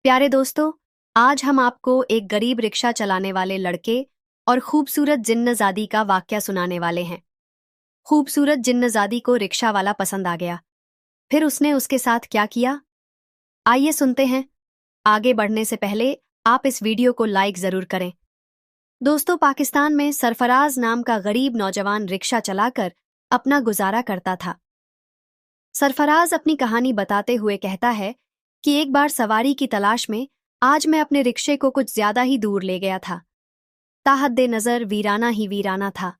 प्यारे दोस्तों, आज हम आपको एक गरीब रिक्शा चलाने वाले लड़के और खूबसूरत जिन्नज़ादी का वाकया सुनाने वाले हैं। खूबसूरत जिन्नज़ादी को रिक्शा वाला पसंद आ गया। फिर उसने उसके साथ क्या किया? आइए सुनते हैं। आगे बढ़ने से पहले आप इस वीडियो को लाइक जरूर करें। दोस्तों, पाकिस्तान में सरफराज नाम का गरीब नौजवान रिक्शा चलाकर अपना गुजारा करता था। सरफराज अपनी कहानी बताते हुए कहता है कि एक बार सवारी की तलाश में आज मैं अपने रिक्शे को कुछ ज्यादा ही दूर ले गया था। ताहद्दे नजर वीराना ही वीराना था।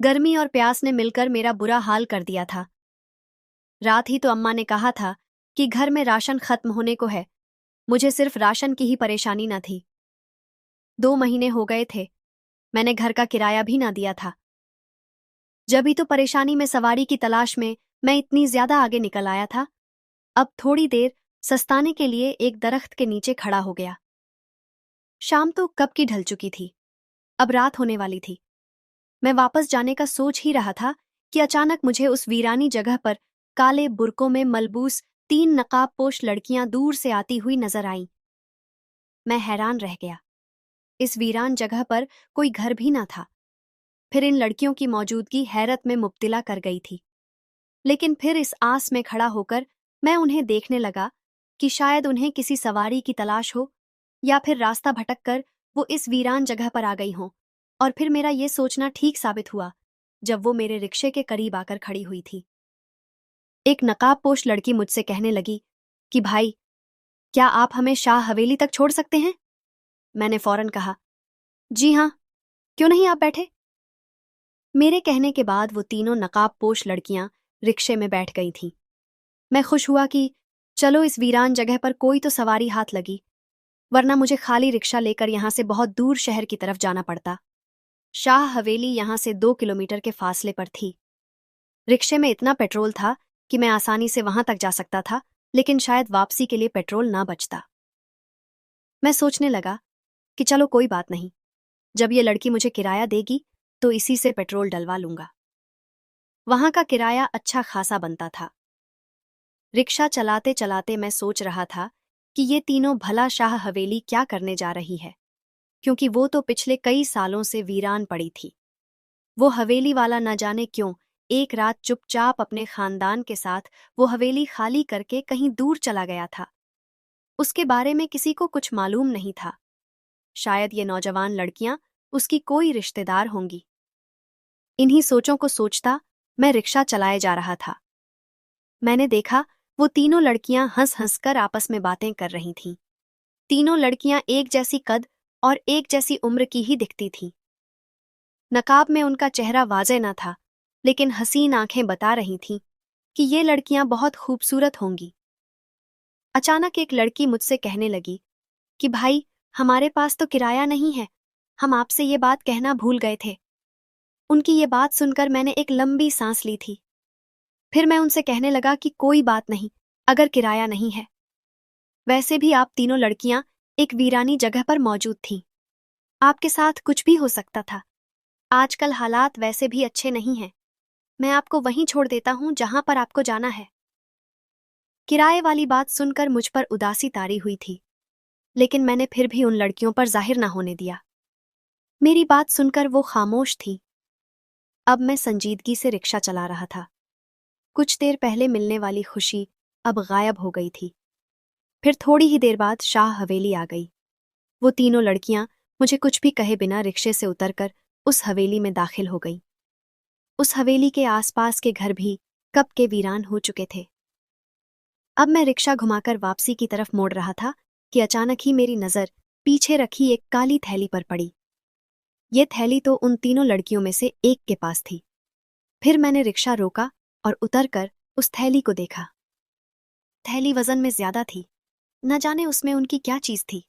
गर्मी और प्यास ने मिलकर मेरा बुरा हाल कर दिया था। रात ही तो अम्मा ने कहा था कि घर में राशन खत्म होने को है। मुझे सिर्फ राशन की ही परेशानी न थी। 2 महीने हो गए थे, मैंने घर का किराया भी ना दिया था। जब ही तो परेशानी में सवारी की तलाश में मैं इतनी ज्यादा आगे निकल आया था। अब थोड़ी देर सस्ताने के लिए एक दरख्त के नीचे खड़ा हो गया। शाम तो कब की ढल चुकी थी, अब रात होने वाली थी। मैं वापस जाने का सोच ही रहा था कि अचानक मुझे उस वीरानी जगह पर काले बुर्कों में मलबूस 3 नकाबपोश लड़कियां दूर से आती हुई नजर आईं। मैं हैरान रह गया। इस वीरान जगह पर कोई घर भी ना था। फिर इन लड़कियों की मौजूदगी हैरत में मुब्तिला कर गई थी। लेकिन फिर इस आस में खड़ा होकर मैं उन्हें देखने लगा कि शायद उन्हें किसी सवारी की तलाश हो, या फिर रास्ता भटक कर वो इस वीरान जगह पर आ गई हों। और फिर मेरा ये सोचना ठीक साबित हुआ जब वो मेरे रिक्शे के करीब आकर खड़ी हुई थी। एक नकाबपोश लड़की मुझसे कहने लगी कि भाई, क्या आप हमें शाह हवेली तक छोड़ सकते हैं? मैंने फौरन कहा, जी हाँ, क्यों नहीं, आप बैठे। मेरे कहने के बाद वो तीनों नकाबपोश लड़कियां रिक्शे में बैठ गई थीं। मैं खुश हुआ कि चलो इस वीरान जगह पर कोई तो सवारी हाथ लगी, वरना मुझे खाली रिक्शा लेकर यहां से बहुत दूर शहर की तरफ जाना पड़ता। शाह हवेली यहां से 2 किलोमीटर के फासले पर थी। रिक्शे में इतना पेट्रोल था कि मैं आसानी से वहां तक जा सकता था, लेकिन शायद वापसी के लिए पेट्रोल ना बचता। मैं सोचने लगा कि चलो कोई बात नहीं, जब ये लड़की मुझे किराया देगी तो इसी से पेट्रोल डलवा लूंगा। वहां का किराया अच्छा खासा बनता था। रिक्शा चलाते चलाते मैं सोच रहा था कि ये तीनों भला शाह हवेली क्या करने जा रही है, क्योंकि वो तो पिछले कई सालों से वीरान पड़ी थी। वो हवेली वाला न जाने क्यों एक रात चुपचाप अपने खानदान के साथ वो हवेली खाली करके कहीं दूर चला गया था। उसके बारे में किसी को कुछ मालूम नहीं था। शायद ये नौजवान लड़कियां उसकी कोई रिश्तेदार होंगी। इन्हीं सोचों को सोचता मैं रिक्शा चलाए जा रहा था। मैंने देखा वो तीनों लड़कियां हंस हंस कर आपस में बातें कर रही थीं। तीनों लड़कियां एक जैसी कद और एक जैसी उम्र की ही दिखती थीं। नकाब में उनका चेहरा वाज़े न था, लेकिन हसीन आंखें बता रही थीं कि ये लड़कियां बहुत खूबसूरत होंगी। अचानक एक लड़की मुझसे कहने लगी कि भाई, हमारे पास तो किराया नहीं है, हम आपसे ये बात कहना भूल गए थे। उनकी ये बात सुनकर मैंने एक लंबी सांस ली थी। फिर मैं उनसे कहने लगा कि कोई बात नहीं, अगर किराया नहीं है। वैसे भी आप तीनों लड़कियां एक वीरानी जगह पर मौजूद थीं। आपके साथ कुछ भी हो सकता था। आजकल हालात वैसे भी अच्छे नहीं हैं। मैं आपको वहीं छोड़ देता हूं जहां पर आपको जाना है। किराए वाली बात सुनकर मुझ पर उदासी तारी हुई थी, लेकिन मैंने फिर भी उन लड़कियों पर जाहिर न होने दिया। मेरी बात सुनकर वो खामोश थी। अब मैं संजीदगी से रिक्शा चला रहा था। कुछ देर पहले मिलने वाली खुशी अब गायब हो गई थी। फिर थोड़ी ही देर बाद शाह हवेली आ गई। वो तीनों लड़कियां मुझे कुछ भी कहे बिना रिक्शे से उतरकर उस हवेली में दाखिल हो गईं। उस हवेली के आसपास के घर भी कब के वीरान हो चुके थे। अब मैं रिक्शा घुमाकर वापसी की तरफ मोड़ रहा था कि अचानक ही मेरी नज़र पीछे रखी एक काली थैली पर पड़ी। ये थैली तो उन तीनों लड़कियों में से एक के पास थी। फिर मैंने रिक्शा रोका और उतरकर उस थैली को देखा। थैली वजन में ज्यादा थी। न जाने उसमें उनकी क्या चीज थी।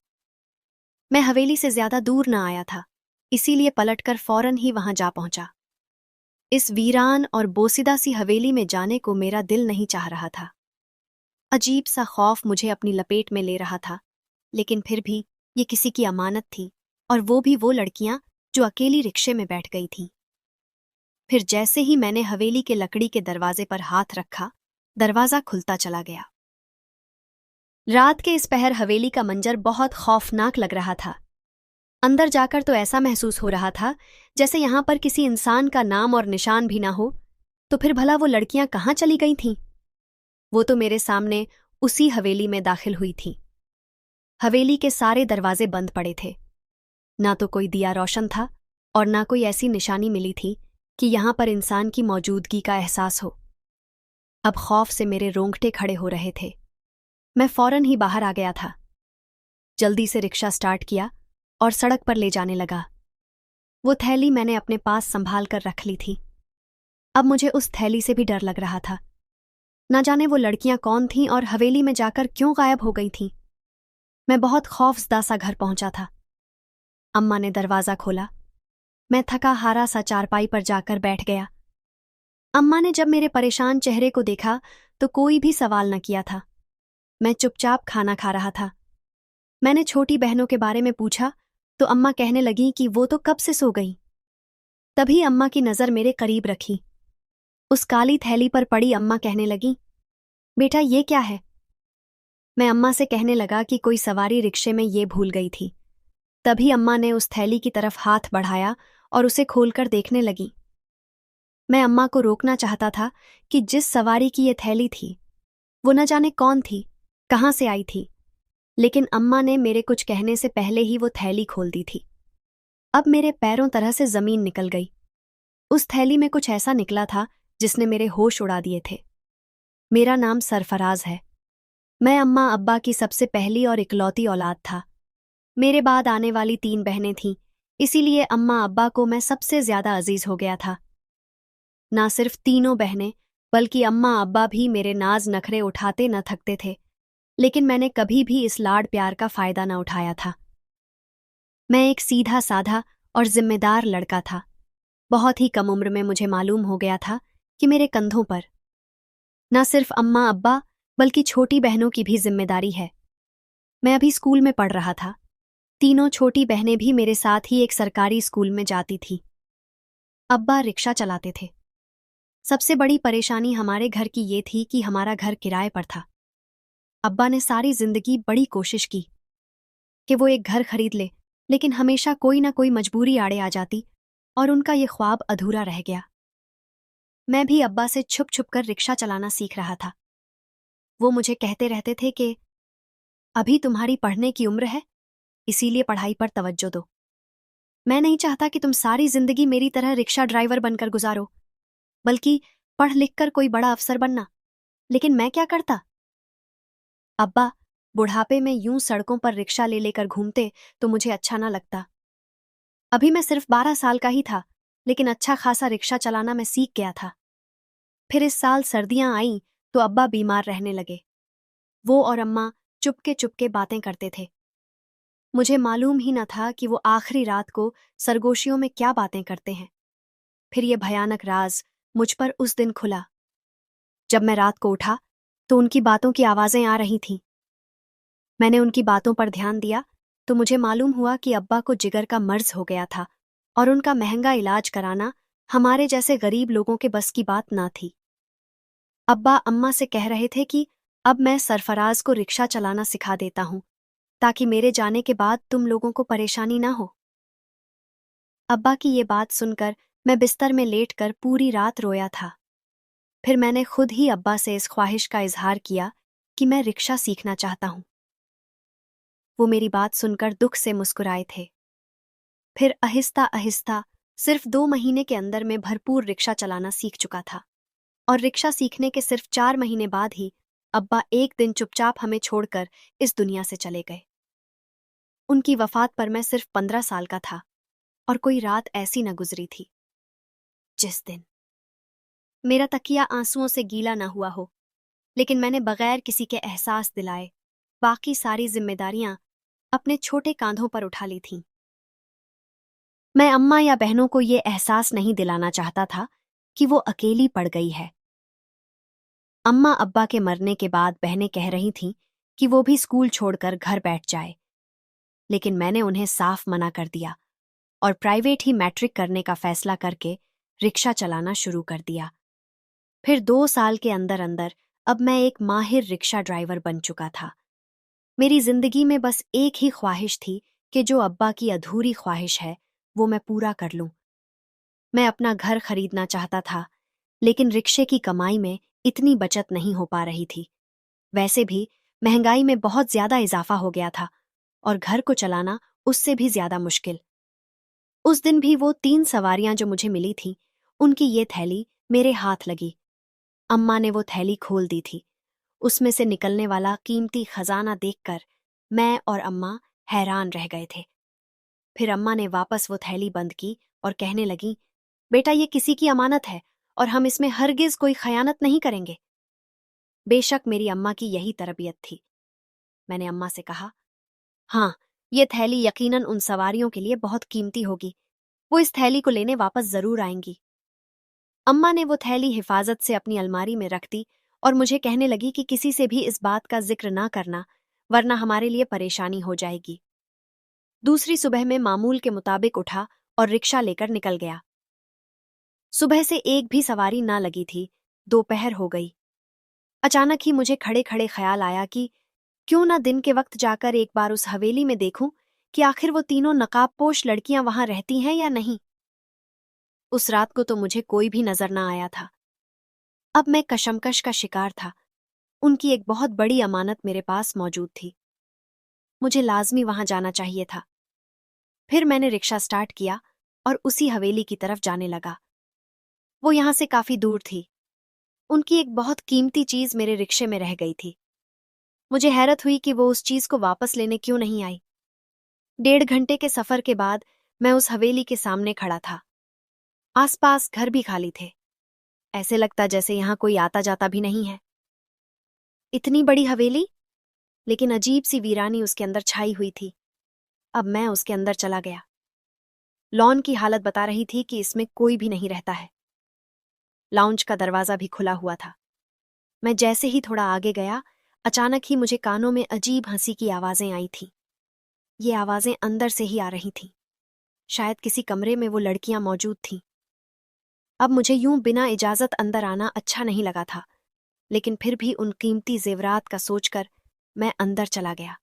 मैं हवेली से ज्यादा दूर न आया था, इसीलिए पलटकर फौरन ही वहां जा पहुंचा। इस वीरान और बोसिदा सी हवेली में जाने को मेरा दिल नहीं चाह रहा था। अजीब सा खौफ मुझे अपनी लपेट में ले रहा था, लेकिन फिर भी ये किसी की अमानत थी, और वो भी वो लड़कियां जो अकेली रिक्शे में बैठ गई थीं। फिर जैसे ही मैंने हवेली के लकड़ी के दरवाजे पर हाथ रखा, दरवाजा खुलता चला गया। रात के इस पहर हवेली का मंजर बहुत खौफनाक लग रहा था। अंदर जाकर तो ऐसा महसूस हो रहा था जैसे यहां पर किसी इंसान का नाम और निशान भी ना हो। तो फिर भला वो लड़कियां कहाँ चली गई थीं? वो तो मेरे सामने उसी हवेली में दाखिल हुई थीं। हवेली के सारे दरवाजे बंद पड़े थे। ना तो कोई दिया रोशन था और ना कोई ऐसी निशानी मिली थी कि यहां पर इंसान की मौजूदगी का एहसास हो। अब खौफ से मेरे रोंगटे खड़े हो रहे थे। मैं फौरन ही बाहर आ गया था। जल्दी से रिक्शा स्टार्ट किया और सड़क पर ले जाने लगा। वो थैली मैंने अपने पास संभाल कर रख ली थी। अब मुझे उस थैली से भी डर लग रहा था। न जाने वो लड़कियां कौन थीं और हवेली में जाकर क्यों गायब हो गई थीं। मैं बहुत खौफजदा सा घर पहुंचा था। अम्मा ने दरवाजा खोला। मैं थका हारा सा चारपाई पर जाकर बैठ गया। अम्मा ने जब मेरे परेशान चेहरे को देखा तो कोई भी सवाल न किया था। मैं चुपचाप खाना खा रहा था। मैंने छोटी बहनों के बारे में पूछा तो अम्मा कहने लगी कि वो तो कब से सो गई। तभी अम्मा की नज़र मेरे करीब रखी। उस काली थैली पर पड़ी अम्मा कहने लगी, बेटा ये क्या है? मैं अम्मा से कहने लगा कि कोई सवारी रिक्शे में ये भूल गई थी। तभी अम्मा ने उस थैली की तरफ हाथ बढ़ाया और उसे खोलकर देखने लगी। मैं अम्मा को रोकना चाहता था कि जिस सवारी की ये थैली थी वो न जाने कौन थी, कहाँ से आई थी, लेकिन अम्मा ने मेरे कुछ कहने से पहले ही वो थैली खोल दी थी। अब मेरे पैरों तरह से जमीन निकल गई। उस थैली में कुछ ऐसा निकला था जिसने मेरे होश उड़ा दिए थे। मेरा नाम सरफराज है। मैं अम्मा अब्बा की सबसे पहली और इकलौती औलाद था। मेरे बाद आने वाली 3 बहनें थीं, इसीलिए अम्मा अब्बा को मैं सबसे ज्यादा अजीज हो गया था। ना सिर्फ तीनों बहनें बल्कि अम्मा अब्बा भी मेरे नाज नखरे उठाते न थकते थे, लेकिन मैंने कभी भी इस लाड प्यार का फायदा न उठाया था। मैं एक सीधा साधा और जिम्मेदार लड़का था। बहुत ही कम उम्र में मुझे मालूम हो गया था कि मेरे कंधों पर न सिर्फ अम्मा अब्बा बल्कि छोटी बहनों की भी जिम्मेदारी है। मैं अभी स्कूल में पढ़ रहा था। तीनों छोटी बहनें भी मेरे साथ ही एक सरकारी स्कूल में जाती थीं। अब्बा रिक्शा चलाते थे। सबसे बड़ी परेशानी हमारे घर की ये थी कि हमारा घर किराए पर था। अब्बा ने सारी जिंदगी बड़ी कोशिश की कि वो एक घर खरीद ले, लेकिन हमेशा कोई ना कोई मजबूरी आड़े आ जाती और उनका ये ख्वाब अधूरा रह गया। मैं भी अब्बा से छुप छुप कर रिक्शा चलाना सीख रहा था। वो मुझे कहते रहते थे कि अभी तुम्हारी पढ़ने की उम्र है, इसीलिए पढ़ाई पर तवज्जो दो। मैं नहीं चाहता कि तुम सारी जिंदगी मेरी तरह रिक्शा ड्राइवर बनकर गुजारो, बल्कि पढ़ लिख कर कोई बड़ा अफसर बनना। लेकिन मैं क्या करता? अब्बा बुढ़ापे में यूं सड़कों पर रिक्शा ले लेकर घूमते तो मुझे अच्छा ना लगता। अभी मैं सिर्फ 12 साल का ही था, लेकिन अच्छा खासा रिक्शा चलाना मैं सीख गया था। फिर इस साल सर्दियां आईं तो अब्बा बीमार रहने लगे। वो और अम्मा चुपके चुपके बातें करते थे। मुझे मालूम ही न था कि वो आखिरी रात को सरगोशियों में क्या बातें करते हैं। फिर ये भयानक राज मुझ पर उस दिन खुला जब मैं रात को उठा तो उनकी बातों की आवाजें आ रही थीं। मैंने उनकी बातों पर ध्यान दिया तो मुझे मालूम हुआ कि अब्बा को जिगर का मर्ज हो गया था और उनका महंगा इलाज कराना हमारे जैसे गरीब लोगों के बस की बात ना थी। अब्बा अम्मा से कह रहे थे कि अब मैं सरफराज को रिक्शा चलाना सिखा देता हूं ताकि मेरे जाने के बाद तुम लोगों को परेशानी ना हो। अब्बा की ये बात सुनकर मैं बिस्तर में लेटकर पूरी रात रोया था। फिर मैंने खुद ही अब्बा से इस ख्वाहिश का इजहार किया कि मैं रिक्शा सीखना चाहता हूं। वो मेरी बात सुनकर दुख से मुस्कुराए थे। फिर आहिस्ता आहिस्ता सिर्फ 2 महीने के अंदर में भरपूर रिक्शा चलाना सीख चुका था और रिक्शा सीखने के सिर्फ 4 महीने बाद ही अब्बा एक दिन चुपचाप हमें छोड़कर इस दुनिया से चले गए। उनकी वफात पर मैं सिर्फ 15 साल का था और कोई रात ऐसी न गुजरी थी जिस दिन मेरा तकिया आंसुओं से गीला न हुआ हो, लेकिन मैंने बगैर किसी के एहसास दिलाए बाकी सारी जिम्मेदारियां अपने छोटे कांधों पर उठा ली थीं। मैं अम्मा या बहनों को ये एहसास नहीं दिलाना चाहता था कि वो अकेली पड़ गई है। अम्मा अब्बा के मरने के बाद बहनें कह रही थीं कि वो भी स्कूल छोड़कर घर बैठ जाए, लेकिन मैंने उन्हें साफ मना कर दिया और प्राइवेट ही मैट्रिक करने का फैसला करके रिक्शा चलाना शुरू कर दिया। फिर 2 साल के अंदर अंदर अब मैं एक माहिर रिक्शा ड्राइवर बन चुका था। मेरी जिंदगी में बस एक ही ख्वाहिश थी कि जो अब्बा की अधूरी ख्वाहिश है वो मैं पूरा कर लूं। मैं अपना घर खरीदना चाहता था, लेकिन रिक्शे की कमाई में इतनी बचत नहीं हो पा रही थी। वैसे भी महंगाई में बहुत ज्यादा इजाफा हो गया था और घर को चलाना उससे भी ज्यादा मुश्किल। उस दिन भी वो 3 सवारियां जो मुझे मिली थीं, उनकी ये थैली मेरे हाथ लगी। अम्मा ने वो थैली खोल दी थी। उसमें से निकलने वाला कीमती खजाना देखकर मैं और अम्मा हैरान रह गए थे। फिर अम्मा ने वापस वो थैली बंद की और कहने लगी, बेटा ये किसी की अमानत है और हम इसमें हरगिज कोई खयानत नहीं करेंगे। बेशक मेरी अम्मा की यही तरबियत थी। मैंने अम्मा से कहा, हाँ, ये थैली यकीनन उन सवारियों के लिए बहुत कीमती होगी। वो इस थैली को लेने वापस जरूर आएंगी। अम्मा ने वो थैली हिफाजत से अपनी अलमारी में रख दी और मुझे कहने लगी कि किसी से भी इस बात का जिक्र ना करना, वरना हमारे लिए परेशानी हो जाएगी। दूसरी सुबह में मामूल के मुताबिक उठा और रिक्शा लेकर निकल गया। सुबह से एक भी सवारी ना लगी थी। दोपहर हो गई। अचानक ही मुझे खड़े खड़े ख्याल आया कि क्यों ना दिन के वक्त जाकर एक बार उस हवेली में देखूं कि आखिर वो तीनों नकाबपोश लड़कियां वहां रहती हैं या नहीं। उस रात को तो मुझे कोई भी नजर ना आया था। अब मैं कशमकश का शिकार था। उनकी एक बहुत बड़ी अमानत मेरे पास मौजूद थी। मुझे लाजमी वहां जाना चाहिए था। फिर मैंने रिक्शा स्टार्ट किया और उसी हवेली की तरफ जाने लगा। वो यहां से काफी दूर थी। उनकी एक बहुत कीमती चीज मेरे रिक्शे में रह गई थी। मुझे हैरत हुई कि वो उस चीज को वापस लेने क्यों नहीं आई। 1.5 घंटे के सफर के बाद मैं उस हवेली के सामने खड़ा था। आसपास घर भी खाली थे। ऐसे लगता जैसे यहां कोई आता जाता भी नहीं है। इतनी बड़ी हवेली, लेकिन अजीब सी वीरानी उसके अंदर छाई हुई थी। अब मैं उसके अंदर चला गया। लॉन की हालत बता रही थी कि इसमें कोई भी नहीं रहता है। लाउंज का दरवाजा भी खुला हुआ था। मैं जैसे ही थोड़ा आगे गया, अचानक ही मुझे कानों में अजीब हंसी की आवाजें आई थीं। ये आवाजें अंदर से ही आ रही थीं। शायद किसी कमरे में वो लड़कियां मौजूद थीं। अब मुझे यूं बिना इजाजत अंदर आना अच्छा नहीं लगा था, लेकिन फिर भी उन कीमती जेवरात का सोचकर मैं अंदर चला गया।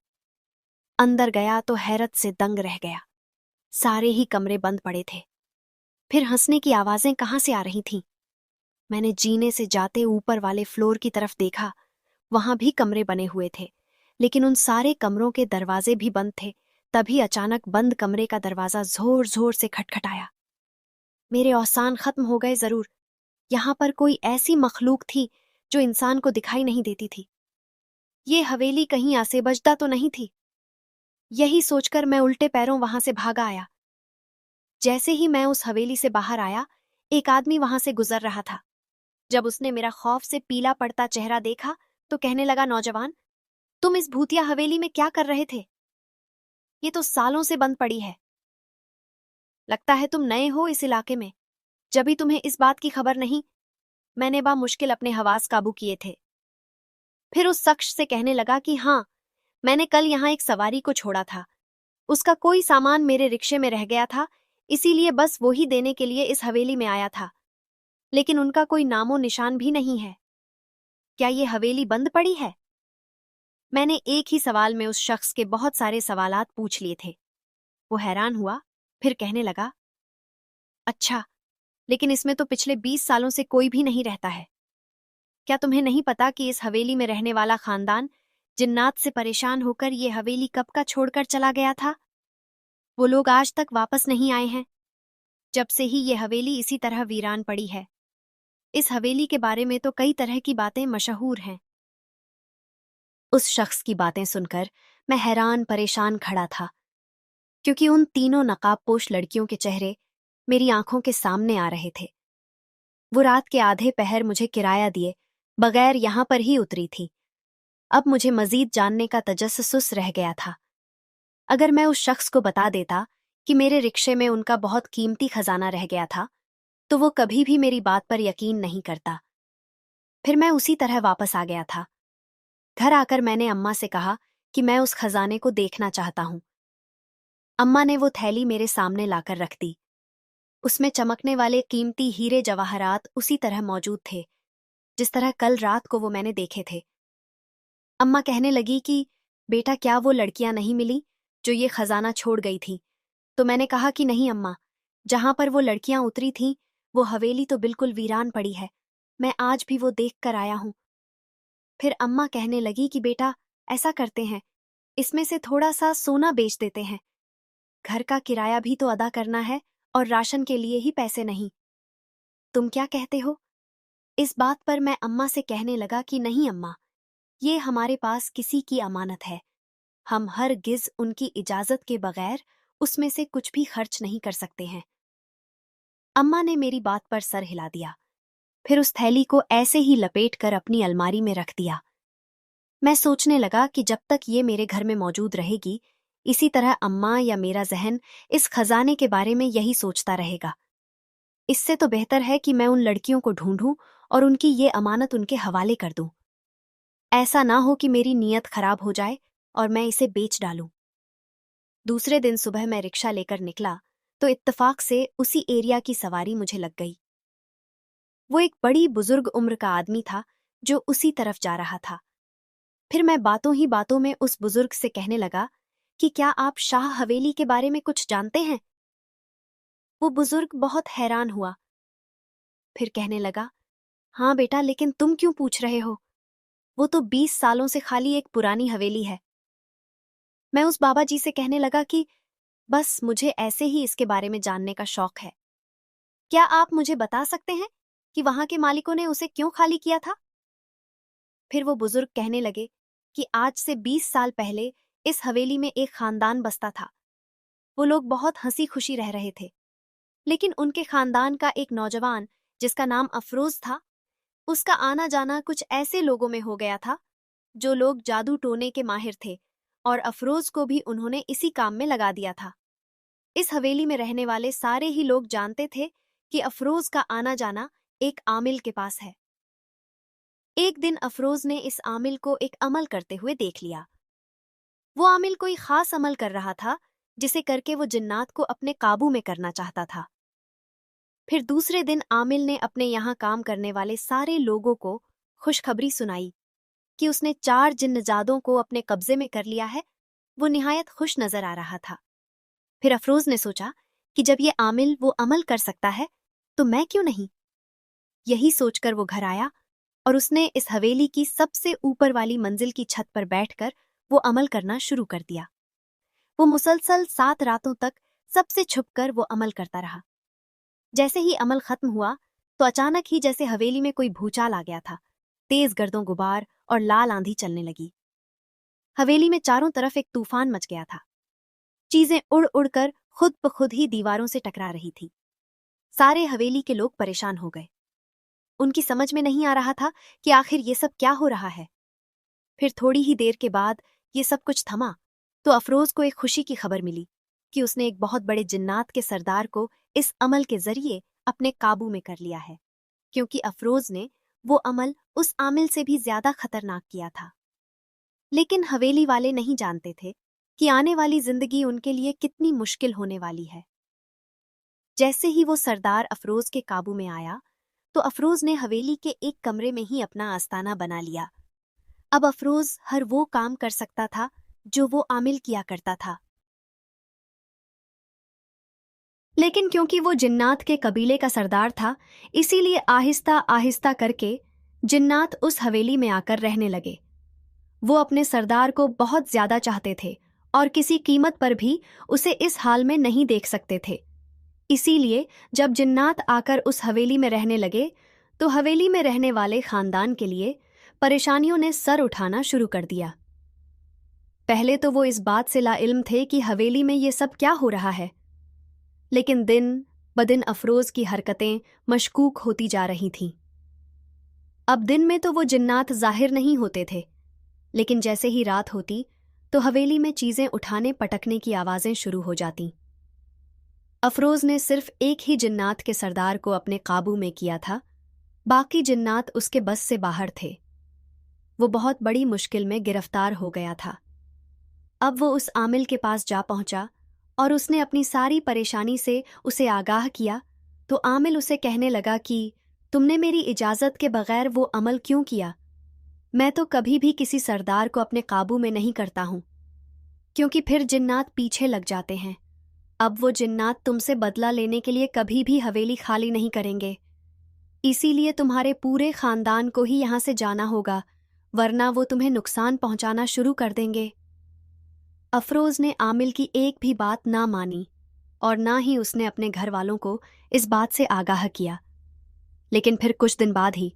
अंदर गया तो हैरत से दंग रह गया। सारे ही कमरे बंद पड़े थे। फिर हंसने की आवाजें कहाँ से आ रही थीं? मैंने जीने से जाते ऊपर वाले फ्लोर की तरफ देखा। वहां भी कमरे बने हुए थे, लेकिन उन सारे कमरों के दरवाजे भी बंद थे। तभी अचानक बंद कमरे का दरवाजा जोर जोर से खटखटाया। मेरे औसान खत्म हो गए जरूर। यहां पर कोई ऐसी मखलूक थी जो इंसान को दिखाई नहीं देती थी। ये हवेली कहीं आसेबजदा तो नहीं थी। यही सोचकर मैं उल्टे पैरों वहां से भागा आया। जैसे ही मैं उस हवेली से बाहर आया, एक आदमी वहां से गुजर रहा था। जब उसने मेरा खौफ से पीला पड़ता चेहरा देखा तो कहने लगा, नौजवान, तुम इस भूतिया हवेली में क्या कर रहे थे? ये तो सालों से बंद पड़ी है। लगता है तुम नए हो इस इलाके में, जभी तुम्हें इस बात की खबर नहीं। मैंने मुश्किल अपने हवास काबू किए थे। फिर उस शख्स से कहने लगा कि हाँ, मैंने कल यहाँ एक सवारी को छोड़ा था। उसका कोई सामान मेरे रिक्शे में रह गया था, इसीलिए बस वो ही देने के लिए इस हवेली में आया था। लेकिन उनका कोई नामो निशान भी नहीं है। क्या ये हवेली बंद पड़ी है? मैंने एक ही सवाल में उस शख्स के बहुत सारे सवालात पूछ लिए थे। वो हैरान हुआ, फिर कहने लगा, अच्छा, लेकिन इसमें तो पिछले 20 सालों से कोई भी नहीं रहता है। क्या तुम्हें नहीं पता कि इस हवेली में रहने वाला खानदान जिन्नात से परेशान होकर ये हवेली कब का छोड़कर चला गया था? वो लोग आज तक वापस नहीं आए हैं। जब से ही ये हवेली इसी तरह वीरान पड़ी है। इस हवेली के बारे में तो कई तरह की बातें मशहूर हैं। उस शख्स की बातें सुनकर मैं हैरान परेशान खड़ा था, क्योंकि उन तीनों नकाबपोश लड़कियों के चेहरे मेरी आंखों के सामने आ रहे थे। वो रात के आधे पहर मुझे किराया दिए बगैर यहां पर ही उतरी थी। अब मुझे मजीद जानने का तजस्सुस रह गया था। अगर मैं उस शख्स को बता देता कि मेरे रिक्शे में उनका बहुत कीमती खजाना रह गया था, तो वो कभी भी मेरी बात पर यकीन नहीं करता। फिर मैं उसी तरह वापस आ गया था। घर आकर मैंने अम्मा से कहा कि मैं उस खजाने को देखना चाहता हूं। अम्मा ने वो थैली मेरे सामने लाकर रख दी। उसमें चमकने वाले कीमती हीरे जवाहरात उसी तरह मौजूद थे, जिस तरह कल रात को वो मैंने देखे थे। अम्मा कहने लगी कि बेटा क्या वो लड़कियां नहीं मिली जो ये खजाना छोड़ गई थी? तो मैंने कहा कि नहीं अम्मा, जहां पर वो लड़कियां उतरी थीं वो हवेली तो बिल्कुल वीरान पड़ी है। मैं आज भी वो देख कर आया हूं। फिर अम्मा कहने लगी कि बेटा ऐसा करते हैं, इसमें से थोड़ा सा सोना बेच देते हैं। घर का किराया भी तो अदा करना है और राशन के लिए ही पैसे नहीं। तुम क्या कहते हो? इस बात पर मैं अम्मा से कहने लगा कि नहीं अम्मा, ये हमारे पास किसी की अमानत है। हम हरगिज उनकी इजाजत के बगैर उसमें से कुछ भी खर्च नहीं कर सकते हैं। अम्मा ने मेरी बात पर सर हिला दिया, फिर उस थैली को ऐसे ही लपेट कर अपनी अलमारी में रख दिया। मैं सोचने लगा कि जब तक ये मेरे घर में मौजूद रहेगी, इसी तरह अम्मा या मेरा जहन इस खजाने के बारे में यही सोचता रहेगा। इससे तो बेहतर है कि मैं उन लड़कियों को ढूंढूं और उनकी ये अमानत उनके हवाले कर दूं। ऐसा ना हो कि मेरी नीयत खराब हो जाए और मैं इसे बेच डालूं। दूसरे दिन सुबह मैं रिक्शा लेकर निकला तो इत्तेफाक से उसी एरिया की सवारी मुझे लग गई। वो एक बड़ी बुजुर्ग उम्र का आदमी था जो उसी तरफ जा रहा था। फिर मैं बातों ही बातों में उस बुजुर्ग से कहने लगा कि क्या आप शाह हवेली के बारे में कुछ जानते हैं? वो बुजुर्ग बहुत हैरान हुआ, फिर कहने लगा, हाँ बेटा, लेकिन तुम क्यों पूछ रहे हो? वो तो 20 सालों से खाली एक पुरानी हवेली है। मैं उस बाबा जी से कहने लगा कि बस मुझे ऐसे ही इसके बारे में जानने का शौक है। क्या आप मुझे बता सकते हैं कि वहां के मालिकों ने उसे क्यों खाली किया था? फिर वो बुजुर्ग कहने लगे कि आज से 20 साल पहले इस हवेली में एक खानदान बसता था। वो लोग बहुत हंसी खुशी रह रहे थे, लेकिन उनके खानदान का एक नौजवान जिसका नाम अफरोज था, उसका आना जाना कुछ ऐसे लोगों में हो गया था जो लोग जादू टोने के माहिर थे, और अफरोज को भी उन्होंने इसी काम में लगा दिया था। इस हवेली में रहने वाले सारे ही लोग जानते थे कि अफरोज का आना जाना एक आमिल के पास है। एक दिन अफरोज ने इस आमिल को एक अमल करते हुए देख लिया। वो आमिल कोई खास अमल कर रहा था जिसे करके वो जिन्नात को अपने काबू में करना चाहता था। फिर दूसरे दिन आमिल ने अपने यहाँ काम करने वाले सारे लोगों को खुशखबरी सुनाई कि उसने 4 जिन्नजादों को अपने कब्जे में कर लिया है। वो निहायत खुश नजर आ रहा था। फिर अफरोज ने सोचा कि जब ये आमिल वो अमल कर सकता है तो मैं क्यों नहीं। यही सोचकर वो घर आया और उसने इस हवेली की सबसे ऊपर वाली मंजिल की छत पर बैठकर वो अमल करना शुरू कर दिया। वो मुसलसल 7 रातों तक सबसे छुपकर वो अमल करता रहा। जैसे ही अमल खत्म हुआ तो अचानक ही जैसे हवेली में कोई भूचाल आ गया था। तेज गर्दों गुबार और लाल आंधी चलने लगी। हवेली में चारों तरफ एक तूफान मच गया था। चीजें उड़ उड़कर खुद ब खुद ही दीवारों से टकरा रही थी। सारे हवेली के लोग परेशान हो गए। उनकी समझ में नहीं आ रहा था कि आखिर ये सब क्या हो रहा है। फिर थोड़ी ही देर के बाद ये सब कुछ थमा तो अफरोज को एक खुशी की खबर मिली कि उसने एक बहुत बड़े जिन्नात के सरदार को इस अमल के जरिए अपने काबू में कर लिया है, क्योंकि अफरोज ने वो अमल उस आमिल से भी ज्यादा खतरनाक किया था। लेकिन हवेली वाले नहीं जानते थे कि आने वाली जिंदगी उनके लिए कितनी मुश्किल होने वाली है। जैसे ही वो सरदार अफरोज के काबू में आया तो अफरोज ने हवेली के एक कमरे में ही अपना आस्ताना बना लिया। अब अफरोज हर वो काम कर सकता था जो वो आमिल किया करता था। लेकिन क्योंकि वो जिन्नात के कबीले का सरदार था, इसीलिए आहिस्ता आहिस्ता करके जिन्नात उस हवेली में आकर रहने लगे। वो अपने सरदार को बहुत ज्यादा चाहते थे और किसी कीमत पर भी उसे इस हाल में नहीं देख सकते थे। इसीलिए जब जिन्नात आकर उस हवेली में रहने लगे तो हवेली में रहने वाले खानदान के लिए परेशानियों ने सर उठाना शुरू कर दिया। पहले तो वो इस बात से लाइल्म थे कि हवेली में ये सब क्या हो रहा है, लेकिन दिन बदिन अफरोज की हरकतें मशकूक होती जा रही थीं। अब दिन में तो वो जिन्नात जाहिर नहीं होते थे, लेकिन जैसे ही रात होती तो हवेली में चीजें उठाने पटकने की आवाजें शुरू हो जाती। अफरोज ने सिर्फ एक ही जिन्नात के सरदार को अपने काबू में किया था, बाकी जिन्नात उसके बस से बाहर थे। वो बहुत बड़ी मुश्किल में गिरफ्तार हो गया था। अब वो उस आमिल के पास जा पहुंचा और उसने अपनी सारी परेशानी से उसे आगाह किया तो आमिल उसे कहने लगा कि तुमने मेरी इजाजत के बगैर वो अमल क्यों किया? मैं तो कभी भी किसी सरदार को अपने काबू में नहीं करता हूँ, क्योंकि फिर जिन्नात पीछे लग जाते हैं। अब वो जिन्नात तुमसे बदला लेने के लिए कभी भी हवेली खाली नहीं करेंगे, इसीलिए तुम्हारे पूरे खानदान को ही यहाँ से जाना होगा, वरना वो तुम्हें नुकसान पहुंचाना शुरू कर देंगे। अफरोज ने आमिल की एक भी बात ना मानी और ना ही उसने अपने घर वालों को इस बात से आगाह किया। लेकिन फिर कुछ दिन बाद ही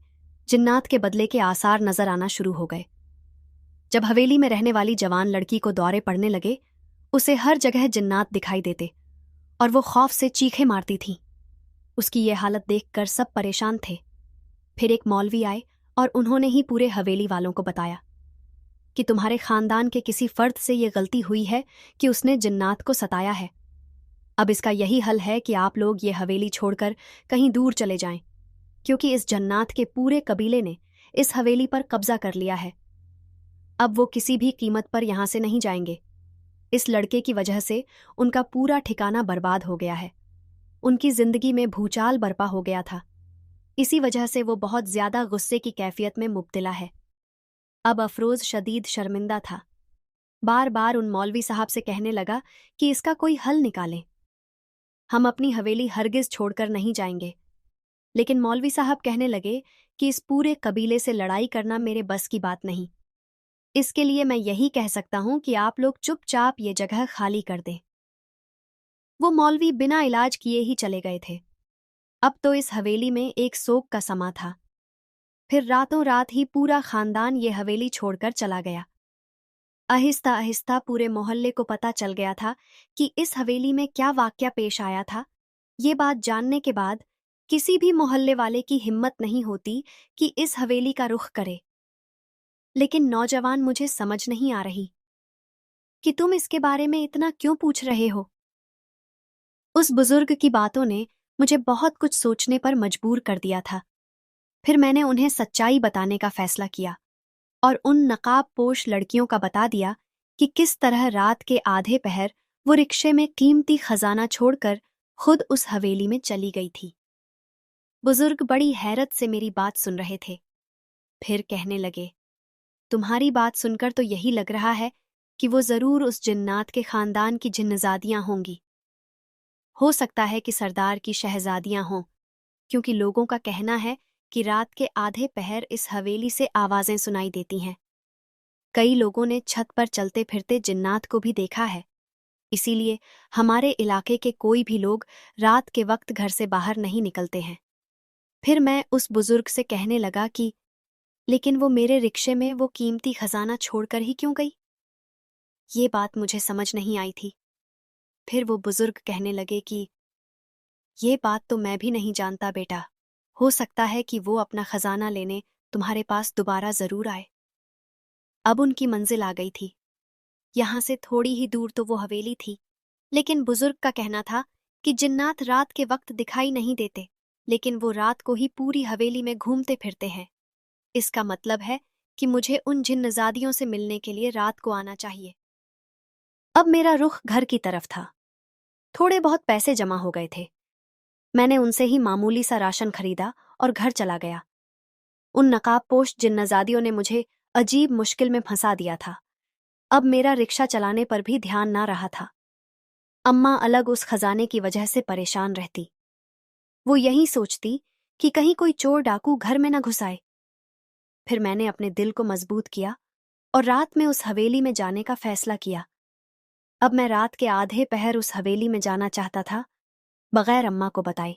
जिन्नात के बदले के आसार नजर आना शुरू हो गए। जब हवेली में रहने वाली जवान लड़की को दौरे पड़ने लगे, उसे हर जगह जिन्नात दिखाई देते और वो खौफ से चीखें मारती थी। उसकी ये हालत देखकर सब परेशान थे। फिर एक मौलवी आए और उन्होंने ही पूरे हवेली वालों को बताया कि तुम्हारे खानदान के किसी फर्द से ये गलती हुई है कि उसने जिन्नात को सताया है। अब इसका यही हल है कि आप लोग ये हवेली छोड़कर कहीं दूर चले जाएं, क्योंकि इस जन्नात के पूरे कबीले ने इस हवेली पर कब्जा कर लिया है। अब वो किसी भी कीमत पर यहां से नहीं जाएंगे। इस लड़के की वजह से उनका पूरा ठिकाना बर्बाद हो गया है। उनकी जिंदगी में भूचाल बरपा हो गया था। इसी वजह से वो बहुत ज्यादा गुस्से की कैफियत में मुब्तला है। अब अफरोज शदीद शर्मिंदा था। बार बार उन मौलवी साहब से कहने लगा कि इसका कोई हल निकालें। हम अपनी हवेली हरगिज छोड़कर नहीं जाएंगे। लेकिन मौलवी साहब कहने लगे कि इस पूरे कबीले से लड़ाई करना मेरे बस की बात नहीं। इसके लिए मैं यही कह सकता हूं कि आप लोग चुपचाप ये जगह खाली कर दें। वो मौलवी बिना इलाज किए ही चले गए थे। अब तो इस हवेली में एक सोग का समा था। फिर रातों रात ही पूरा खानदान ये हवेली छोड़कर चला गया। आहिस्ता आहिस्ता पूरे मोहल्ले को पता चल गया था कि इस हवेली में क्या वाकया पेश आया था। ये बात जानने के बाद किसी भी मोहल्ले वाले की हिम्मत नहीं होती कि इस हवेली का रुख करे। लेकिन नौजवान, मुझे समझ नहीं आ रही कि तुम इसके बारे में इतना क्यों पूछ रहे हो। उस बुजुर्ग की बातों ने मुझे बहुत कुछ सोचने पर मजबूर कर दिया था। फिर मैंने उन्हें सच्चाई बताने का फैसला किया और उन नकाब पोश लड़कियों का बता दिया कि किस तरह रात के आधे पहर वो रिक्शे में कीमती खजाना छोड़कर खुद उस हवेली में चली गई थी। बुजुर्ग बड़ी हैरत से मेरी बात सुन रहे थे। फिर कहने लगे, तुम्हारी बात सुनकर तो यही लग रहा है कि वो जरूर उस जिन्नात के खानदान की जिन्नजादियां होंगी। हो सकता है कि सरदार की शहजादियां हों, क्योंकि लोगों का कहना है कि रात के आधे पहर इस हवेली से आवाजें सुनाई देती हैं। कई लोगों ने छत पर चलते फिरते जिन्नात को भी देखा है। इसीलिए हमारे इलाके के कोई भी लोग रात के वक्त घर से बाहर नहीं निकलते हैं। फिर मैं उस बुजुर्ग से कहने लगा कि लेकिन वो मेरे रिक्शे में वो कीमती खजाना छोड़कर ही क्यों गई? ये बात मुझे समझ नहीं आई थी। फिर वो बुजुर्ग कहने लगे कि ये बात तो मैं भी नहीं जानता बेटा। हो सकता है कि वो अपना खजाना लेने तुम्हारे पास दोबारा जरूर आए। अब उनकी मंजिल आ गई थी। यहां से थोड़ी ही दूर तो वो हवेली थी, लेकिन बुजुर्ग का कहना था कि जिन्नात रात के वक्त दिखाई नहीं देते, लेकिन वो रात को ही पूरी हवेली में घूमते फिरते हैं। इसका मतलब है कि मुझे उन जिन्नजादियों से मिलने के लिए रात को आना चाहिए। अब मेरा रुख घर की तरफ था। थोड़े बहुत पैसे जमा हो गए थे। मैंने उनसे ही मामूली सा राशन खरीदा और घर चला गया। उन नकाबपोश जिन्नजादियों ने मुझे अजीब मुश्किल में फंसा दिया था। अब मेरा रिक्शा चलाने पर भी ध्यान ना रहा था। अम्मा अलग उस खजाने की वजह से परेशान रहती। वो यही सोचती कि कहीं कोई चोर डाकू घर में न घुस आए। फिर मैंने अपने दिल को मजबूत किया और रात में उस हवेली में जाने का फैसला किया। अब मैं रात के आधे पहर उस हवेली में जाना चाहता था, बगैर अम्मा को बताए।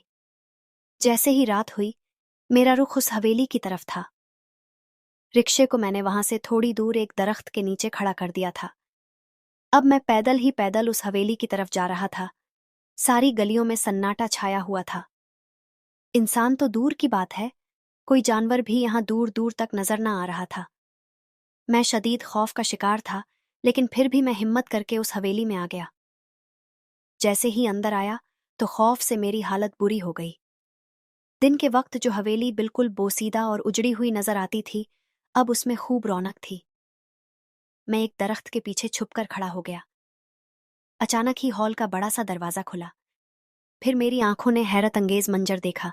जैसे ही रात हुई, मेरा रुख उस हवेली की तरफ था। रिक्शे को मैंने वहां से थोड़ी दूर एक दरख्त के नीचे खड़ा कर दिया था। अब मैं पैदल ही पैदल उस हवेली की तरफ जा रहा था। सारी गलियों में सन्नाटा छाया हुआ था। इंसान तो दूर की बात है, कोई जानवर भी यहां दूर दूर तक नजर न आ रहा था। मैं शदीद खौफ का शिकार था, लेकिन फिर भी मैं हिम्मत करके उस हवेली में आ गया। जैसे ही अंदर आया तो खौफ से मेरी हालत बुरी हो गई। दिन के वक्त जो हवेली बिल्कुल बोसीदा और उजड़ी हुई नजर आती थी, अब उसमें खूब रौनक थी। मैं एक दरख्त के पीछे छुपकर खड़ा हो गया। अचानक ही हॉल का बड़ा सा दरवाजा खुला। फिर मेरी आंखों ने हैरत अंगेज मंजर देखा।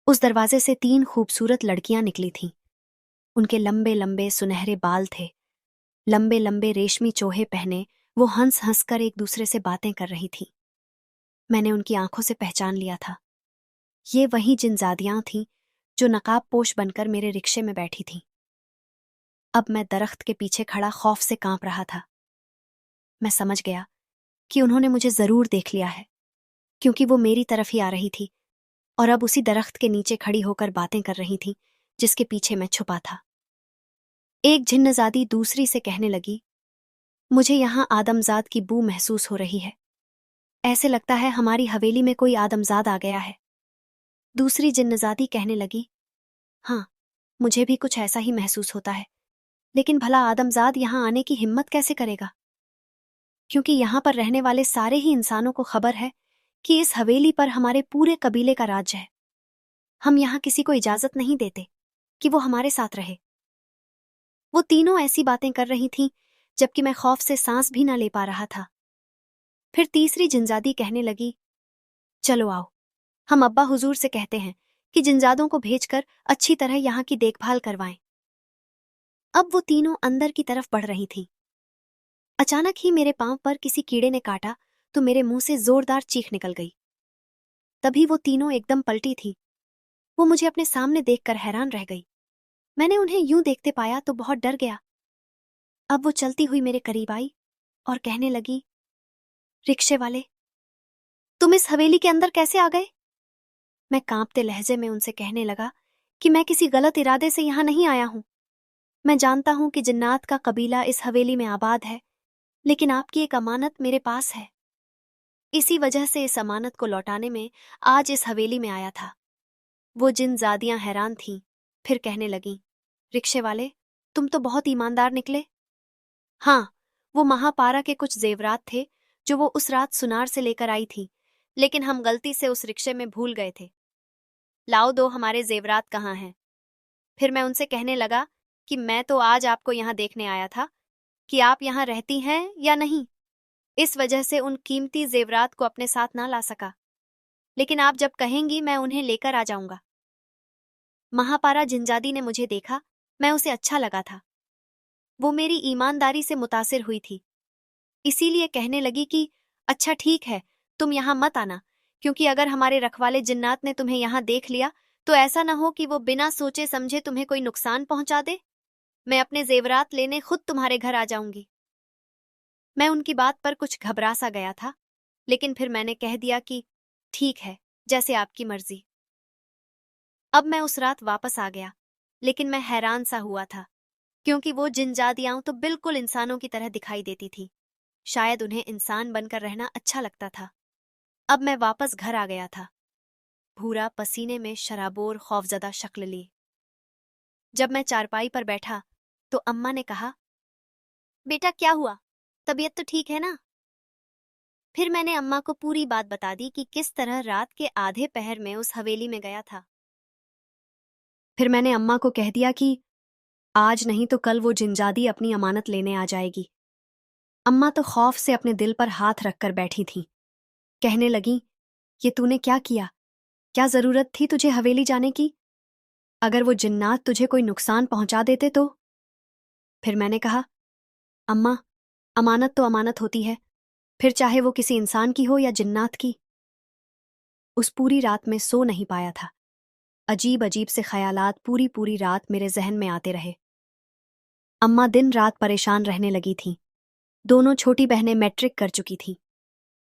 उस दरवाजे से 3 खूबसूरत लड़कियां निकली थीं। ان کے لمبے لمبے سنہرے بال تھے، لمبے لمبے ریشمی چوہے پہنے وہ ہنس ہنس کر ایک دوسرے سے باتیں کر رہی تھی۔ میں نے ان کی آنکھوں سے پہچان لیا تھا، یہ وہی جنزادیاں تھیں جو نقاب پوش بن کر میرے رکشے میں بیٹھی تھیں۔ اب میں درخت کے پیچھے کھڑا خوف سے کانپ رہا تھا۔ میں سمجھ گیا کہ انہوں نے مجھے ضرور دیکھ لیا ہے، کیونکہ وہ میری طرف ہی آ رہی تھی اور اب اسی درخت کے نیچے کھڑی ہو کر باتیں کر رہی تھی جس کے پیچھے میں چھپا تھا۔ ایک جنزادی دوسری سے کہنے لگی، مجھے یہاں آدمزاد کی بو محسوس ہو رہی ہے، ایسے لگتا ہے ہماری حویلی میں کوئی آدمزاد آ گیا ہے۔ دوسری جنزادی کہنے لگی، ہاں مجھے بھی کچھ ایسا ہی محسوس ہوتا ہے، لیکن بھلا آدمزاد یہاں آنے کی ہمت کیسے کرے گا؟ کیونکہ یہاں پر رہنے والے سارے ہی انسانوں کو خبر ہے کہ اس حویلی پر ہمارے پورے قبیلے کا راج ہے۔ ہم یہاں کسی کو اجازت نہیں دیتے کہ وہ ہمارے ساتھ رہے۔ وہ تینوں ایسی باتیں کر رہی تھیں جبکہ میں خوف سے سانس بھی نہ لے پا رہا تھا۔ پھر تیسری جنزادی کہنے لگی، چلو آؤ، ہم ابا حضور سے کہتے ہیں کہ جنزادوں کو بھیج کر اچھی طرح یہاں کی دیکھ بھال کروائیں۔ اب وہ تینوں اندر کی طرف بڑھ رہی تھیں۔ اچانک ہی میرے پاؤں پر کسی کیڑے نے کاٹا تو میرے منہ سے زوردار چیخ نکل گئی۔ تبھی وہ تینوں ایک دم پلٹی تھی۔ وہ مجھے اپنے سامنے دیکھ کر حیران رہ گئی۔ میں نے انہیں یوں دیکھتے پایا تو بہت ڈر گیا۔ اب وہ چلتی ہوئی میرے قریب آئی اور کہنے لگی، رکشے والے، تم اس حویلی کے اندر کیسے آ گئے؟ میں کانپتے لہجے میں ان سے کہنے لگا کہ میں کسی غلط ارادے سے یہاں نہیں آیا ہوں۔ میں جانتا ہوں کہ جنات کا قبیلہ اس حویلی میں آباد ہے، لیکن آپ کی ایک امانت میرے پاس ہے، اسی وجہ سے اس امانت کو لوٹانے میں آج اس حویلی میں آیا تھا۔ وہ جنزادیاں حیران تھیں، پھر کہنے لگیں، رکشے والے، تم تو بہت ایماندار نکلے۔ ہاں، وہ مہاپارا کے کچھ زیورات تھے جو وہ اس رات سنار سے لے کر آئی تھی، لیکن ہم غلطی سے اس رکشے میں بھول گئے تھے۔ لاؤ دو ہمارے زیورات کہاں ہیں؟ پھر میں ان سے کہنے لگا کہ میں تو آج آپ کو یہاں دیکھنے آیا تھا کہ آپ یہاں رہتی ہیں یا نہیں، اس وجہ سے ان قیمتی زیورات کو اپنے ساتھ نہ لا سکا، لیکن آپ جب کہیں گی میں انہیں لے کر آ جاؤں گا۔ مہاپارا جنزادی نے مجھے دیکھا، میں اسے اچھا لگا تھا، وہ میری ایمانداری سے متاثر ہوئی تھی، اسی لیے کہنے لگی کہ اچھا ٹھیک ہے، تم یہاں مت آنا، کیونکہ اگر ہمارے رکھوالے جنات نے تمہیں یہاں دیکھ لیا تو ایسا نہ ہو کہ وہ بنا سوچے سمجھے تمہیں کوئی نقصان پہنچا دے۔ میں اپنے زیورات لینے خود تمہارے گھر آ جاؤں گی۔ میں ان کی بات پر کچھ گھبرا سا گیا تھا، لیکن پھر میں نے کہہ دیا کہ ٹھیک ہے، جیسے آپ کی مرضی۔ اب میں اس رات واپس آ گیا، لیکن میں حیران سا ہوا تھا، کیونکہ وہ جنزادیاں تو بالکل انسانوں کی طرح دکھائی دیتی تھی، شاید انہیں انسان بن کر رہنا اچھا لگتا تھا۔ اب میں واپس گھر آ گیا تھا، بھورا پسینے میں شرابور خوفزدہ شکل لی۔ جب میں چارپائی پر بیٹھا تو اماں نے کہا، بیٹا کیا ہوا؟ طبیعت تو ٹھیک ہے نا؟ پھر میں نے اماں کو پوری بات بتا دی کہ کس طرح رات کے آدھے پہر میں اس حویلی میں گیا تھا۔ پھر میں نے اماں کو کہہ دیا کہ آج نہیں تو کل وہ جنزادی اپنی امانت لینے آ جائے گی۔ اماں تو خوف سے اپنے دل پر ہاتھ رکھ کر بیٹھی تھیں، کہنے لگیں، یہ تو نے کیا کیا؟ کیا ضرورت تھی تجھے حویلی جانے کی؟ اگر وہ جنات تجھے کوئی نقصان پہنچا دیتے تو؟ پھر میں نے کہا، اماں، امانت تو امانت ہوتی ہے، پھر چاہے وہ کسی انسان کی ہو یا جنات کی۔ اس پوری رات میں سو نہیں پایا تھا، عجیب عجیب سے خیالات پوری رات میرے ذہن میں آتے رہے۔ اماں دن رات پریشان رہنے لگی تھیں، دونوں چھوٹی بہنیں میٹرک کر چکی تھیں،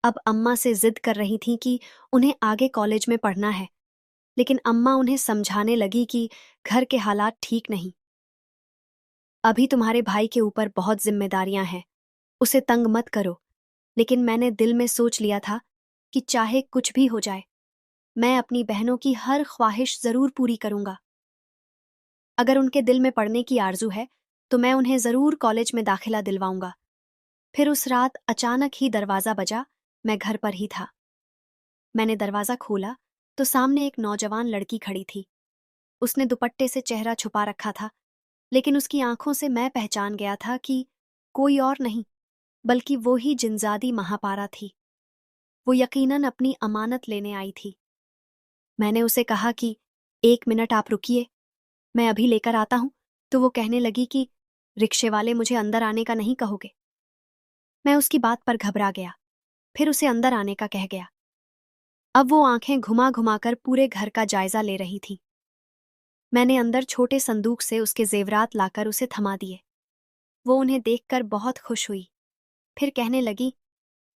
اب اماں سے ضد کر رہی تھیں کہ انہیں آگے کالج میں پڑھنا ہے، لیکن اماں انہیں سمجھانے لگی کہ گھر کے حالات ٹھیک نہیں، ابھی تمہارے بھائی کے اوپر بہت ذمہ داریاں ہیں، اسے تنگ مت کرو۔ لیکن میں نے دل میں سوچ لیا تھا کہ چاہے کچھ بھی ہو جائے، میں اپنی بہنوں کی ہر خواہش ضرور پوری کروں گا۔ اگر ان کے دل میں پڑھنے کی آرزو ہے تو میں انہیں ضرور کالج میں داخلہ دلواؤں گا۔ پھر اس رات اچانک ہی دروازہ بجا، میں گھر پر ہی تھا۔ میں نے دروازہ کھولا تو سامنے ایک نوجوان لڑکی کھڑی تھی، اس نے دوپٹے سے چہرہ چھپا رکھا تھا، لیکن اس کی آنکھوں سے میں پہچان گیا تھا کہ کوئی اور نہیں بلکہ وہی جنزادی مہاپارا تھی۔ وہ یقیناً اپنی امانت لینے آئی تھی۔ میں نے اسے کہا کہ 1 منٹ آپ رکیے، میں ابھی لے کر آتا ہوں، तो वो कहने लगी कि रिक्शे वाले, मुझे अंदर आने का नहीं कहोगे? मैं उसकी बात पर घबरा गया, फिर उसे अंदर आने का कह गया। अब वो आंखें घुमा घुमा कर पूरे घर का जायजा ले रही थी। मैंने अंदर छोटे संदूक से उसके जेवरात लाकर उसे थमा दिए। वो उन्हें देखकर बहुत खुश हुई। फिर कहने लगी,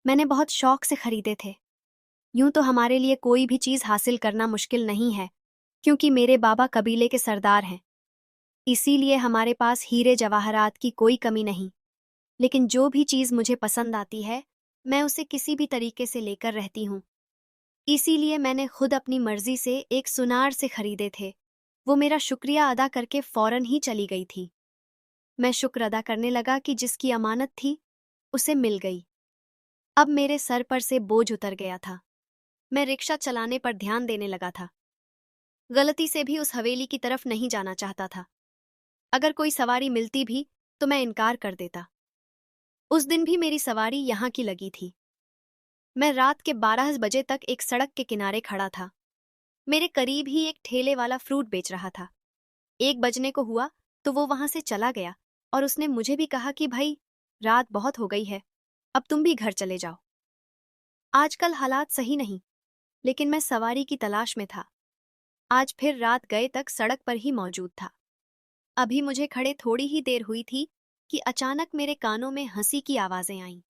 मैंने बहुत शौक से खरीदे थे। यूं तो हमारे लिए कोई भी चीज हासिल करना मुश्किल नहीं है, क्योंकि मेरे बाबा कबीले के सरदार हैं। इसीलिए हमारे पास हीरे जवाहरात की कोई कमी नहीं। लेकिन जो भी चीज मुझे पसंद आती है, मैं उसे किसी भी तरीके से लेकर रहती हूँ। इसीलिए मैंने खुद अपनी मर्जी से एक सुनार से खरीदे थे। वो मेरा शुक्रिया अदा करके फौरन ही चली गई थी। मैं शुक्र अदा करने लगा कि जिसकी अमानत थी उसे मिल गई। अब मेरे सर पर से बोझ उतर गया था। मैं रिक्शा चलाने पर ध्यान देने लगा था। गलती से भी उस हवेली की तरफ नहीं जाना चाहता था। अगर कोई सवारी मिलती भी तो मैं इनकार कर देता। उस दिन भी मेरी सवारी यहाँ की लगी थी। मैं रात के 12 बजे तक एक सड़क के किनारे खड़ा था। मेरे करीब ही एक ठेले वाला फ्रूट बेच रहा था। 1 बजने को हुआ तो वो वहां से चला गया और उसने मुझे भी कहा कि भाई, रात बहुत हो गई है, अब तुम भी घर चले जाओ। आजकल हालात सही नहीं, लेकिन मैं सवारी की तलाश में था। आज फिर रात गए तक सड़क पर ही मौजूद था। अभी मुझे खड़े थोड़ी ही देर हुई थी कि अचानक मेरे कानों में हंसी की आवाजें आईं।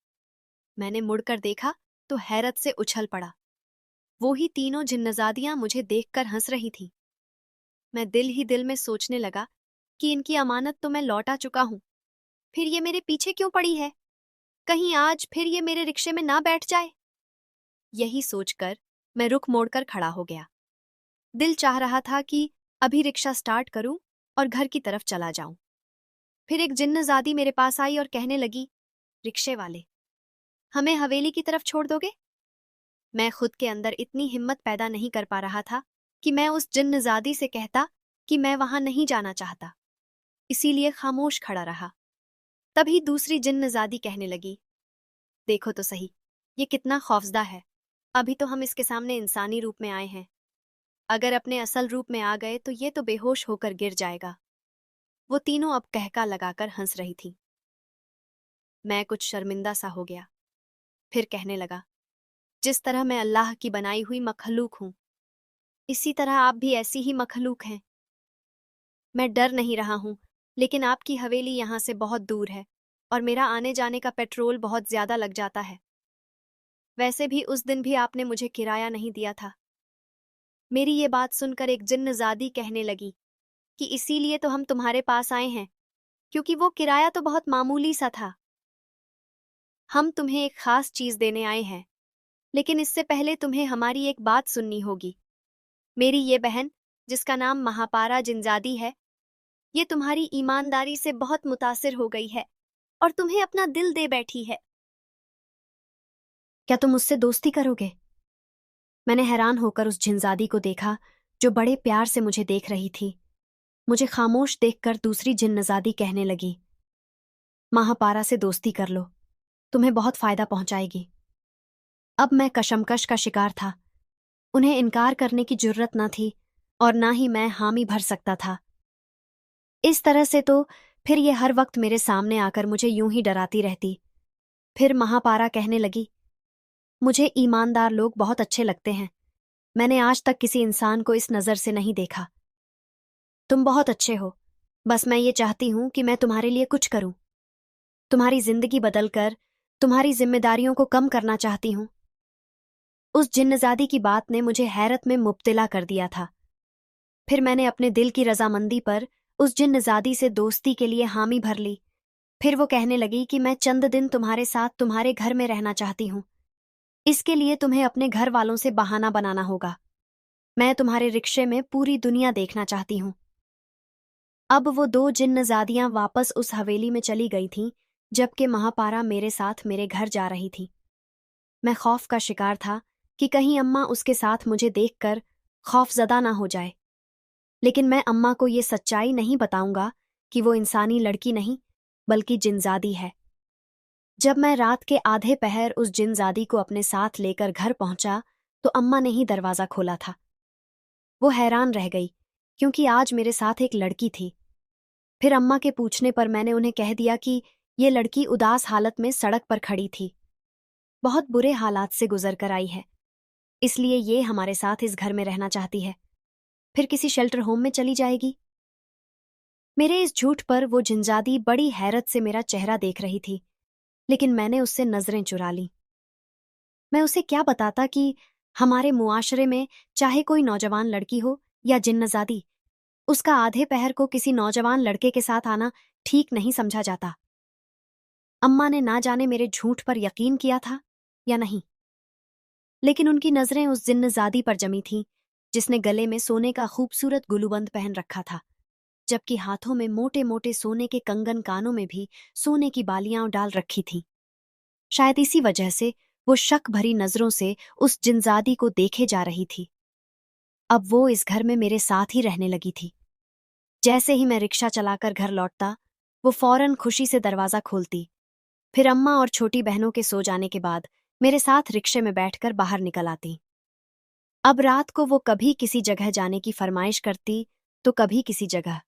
मैंने मुड़कर देखा तो हैरत से उछल पड़ा। वो ही तीनों जिन्नजादियां मुझे देखकर हंस रही थीं। मैं दिल ही दिल में सोचने लगा कि इनकी अमानत तो मैं लौटा चुका हूं, फिर ये मेरे पीछे क्यों पड़ी है? कहीं आज फिर ये मेरे रिक्शे में ना बैठ जाए। यही सोचकर मैं रुख मोड़कर खड़ा हो गया। दिल चाह रहा था कि अभी रिक्शा स्टार्ट करूं और घर की तरफ चला जाऊं। फिर एक जिन्नजादी मेरे पास आई और कहने लगी, रिक्शे वाले, हमें हवेली की तरफ छोड़ दोगे? मैं खुद के अंदर इतनी हिम्मत पैदा नहीं कर पा रहा था कि मैं उस जिन्नजादी से कहता कि मैं वहां नहीं जाना चाहता। इसीलिए खामोश खड़ा रहा। तभी दूसरी जिन्नजादी कहने लगी, देखो तो सही, ये कितना खौफजदा है। अभी तो हम इसके सामने इंसानी रूप में आए हैं। अगर अपने असल रूप में आ गए तो ये तो बेहोश होकर गिर जाएगा। वो तीनों अब कहका लगाकर हंस रही थी। मैं कुछ शर्मिंदा सा हो गया। फिर कहने लगा, जिस तरह मैं अल्लाह की बनाई हुई मखलूक हूं, इसी तरह आप भी ऐसी ही मखलूक हैं। मैं डर नहीं रहा हूं, लेकिन आपकी हवेली यहां से बहुत दूर है और मेरा आने जाने का पेट्रोल बहुत ज्यादा लग जाता है। वैसे भी उस दिन भी आपने मुझे किराया नहीं दिया था। मेरी ये बात सुनकर एक जिन्नजादी कहने लगी कि इसीलिए तो हम तुम्हारे पास आए हैं, क्योंकि वो किराया तो बहुत मामूली सा था। हम तुम्हें एक खास चीज देने आए हैं, लेकिन इससे पहले तुम्हें हमारी एक बात सुननी होगी। मेरी ये बहन, जिसका नाम महापारा जिनजादी है, ये तुम्हारी ईमानदारी से बहुत मुतासिर हो गई है और तुम्हें अपना दिल दे बैठी है। क्या तुम मुझसे दोस्ती करोगे? मैंने हैरान होकर उस जिनजादी को देखा जो बड़े प्यार से मुझे देख रही थी। मुझे खामोश देखकर दूसरी जिन्नजादी कहने लगी, महापारा से दोस्ती कर लो, तुम्हें बहुत फायदा पहुंचाएगी। अब मैं कशमकश का शिकार था। उन्हें इनकार करने की जुर्रत न थी और ना ही मैं हामी भर सकता था। इस तरह से तो फिर ये हर वक्त मेरे सामने आकर मुझे यूं ही डराती रहती। फिर महापारा कहने लगी, मुझे ईमानदार लोग बहुत अच्छे लगते हैं। मैंने आज तक किसी इंसान को इस नज़र से नहीं देखा। तुम बहुत अच्छे हो। बस मैं ये चाहती हूं कि मैं तुम्हारे लिए कुछ करूं। तुम्हारी जिंदगी बदलकर तुम्हारी जिम्मेदारियों को कम करना चाहती हूं। उस जिन्नजादी की बात ने मुझे हैरत में मुब्तिला कर दिया था। फिर मैंने अपने दिल की रजामंदी पर उस जिन्नजादी से दोस्ती के लिए हामी भर ली। फिर वो कहने लगी कि मैं चंद दिन तुम्हारे साथ तुम्हारे घर में रहना चाहती हूं। इसके लिए तुम्हें अपने घर वालों से बहाना बनाना होगा। मैं तुम्हारे रिक्शे में पूरी दुनिया देखना चाहती हूं। अब वो दो जिन्नजादियां वापस उस हवेली में चली गई थीं, जबकि महापारा मेरे साथ मेरे घर जा रही थी। मैं खौफ का शिकार था कि कहीं अम्मा उसके साथ मुझे देखकर खौफजदा ना हो जाए। लेकिन मैं अम्मा को ये सच्चाई नहीं बताऊंगा कि वो इंसानी लड़की नहीं, बल्कि जिनजादी है। जब मैं रात के आधे पहर उस जिनजादी को अपने साथ लेकर घर पहुंचा तो अम्मा ने ही दरवाज़ा खोला था। वो हैरान रह गई, क्योंकि आज मेरे साथ एक लड़की थी। फिर अम्मा के पूछने पर मैंने उन्हें कह दिया कि ये लड़की उदास हालत में सड़क पर खड़ी थी, बहुत बुरे हालात से गुजर कर आई है, इसलिए ये हमारे साथ इस घर में रहना चाहती है, फिर किसी शेल्टर होम में चली जाएगी। मेरे इस झूठ पर वो जिनजादी बड़ी हैरत से मेरा चेहरा देख रही थी, लेकिन मैंने उससे नजरें चुरा लीं। मैं उसे क्या बताता कि हमारे मुआशरे में चाहे कोई नौजवान लड़की हो या जिन्नजादी, उसका आधे पहर को किसी नौजवान लड़के के साथ आना ठीक नहीं समझा जाता। अम्मा ने ना जाने मेरे झूठ पर यकीन किया था या नहीं, लेकिन उनकी नजरें उस जिन्नजादी पर जमी थीं जिसने गले में सोने का खूबसूरत गुलूबंद पहन रखा था, जबकि हाथों में मोटे मोटे सोने के कंगन, कानों में भी सोने की बालियां डाल रखी थीं। शायद इसी वजह से वो शक भरी नजरों से उस जिनजादी को देखे जा रही थी। अब वो इस घर में मेरे साथ ही रहने लगी थी। जैसे ही मैं रिक्शा चलाकर घर लौटता, वो फौरन खुशी से दरवाजा खोलती, फिर अम्मा और छोटी बहनों के सो जाने के बाद मेरे साथ रिक्शे में बैठकर बाहर निकल आती। अब रात को वो कभी किसी जगह जाने की फरमाइश करती तो कभी किसी जगह।